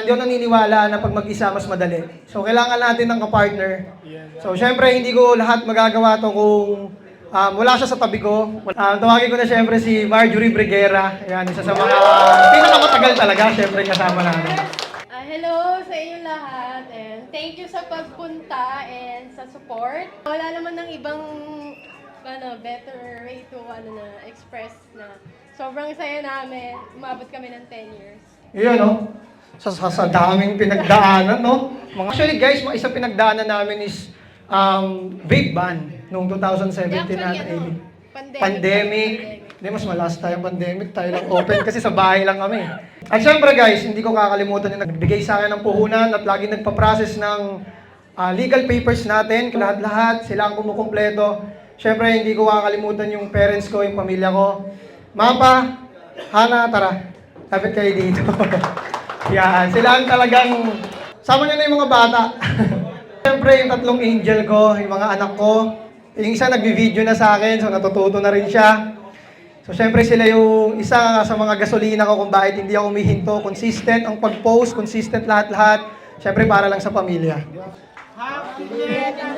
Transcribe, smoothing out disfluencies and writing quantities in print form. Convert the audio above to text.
hindi ako naniniwala na pag mag-isa mas madali. So, kailangan natin ng kapartner. So, syempre, hindi ko lahat magagawa to kung wala siya sa tabi ko. Tawagin ko na syempre si Marjorie Briguera. Ayan, isa sa mga pinakamatagal talaga, syempre, kasama namin. Hello sa inyo lahat and thank you sa pagpunta and sa support. Wala naman ng ibang better way to express na sobrang saya namin. Umabot kami ng 10 years. Iyan, no? Sa daming pinagdaanan, no? Actually, guys, isang pinagdaanan namin is vape ban noong 2017 at 18. Pandemic. Hindi, mas malas tayong pandemic. Tayo lang open kasi sa bahay lang kami. At syempre guys, hindi ko kakalimutan yung nagbigay sa akin ng puhunan at laging nagpa-process ng legal papers natin. Lahat-lahat, sila ang kumukumpleto. Syempre, hindi ko kakalimutan yung parents ko, yung pamilya ko. Mapa, Hana, tara. Lapit kayo dito. Yan, sila ang talagang... Sama nyo na yung mga bata. Syempre, yung tatlong angel ko, yung mga anak ko. Yung isa nagbi-video na sa akin, so natututo na rin siya. So, syempre sila yung isa sa mga gasolina ko kung bakit hindi ako humihinto. Consistent ang pag-post, consistent lahat-lahat. Syempre, para lang sa pamilya. Happy birthday!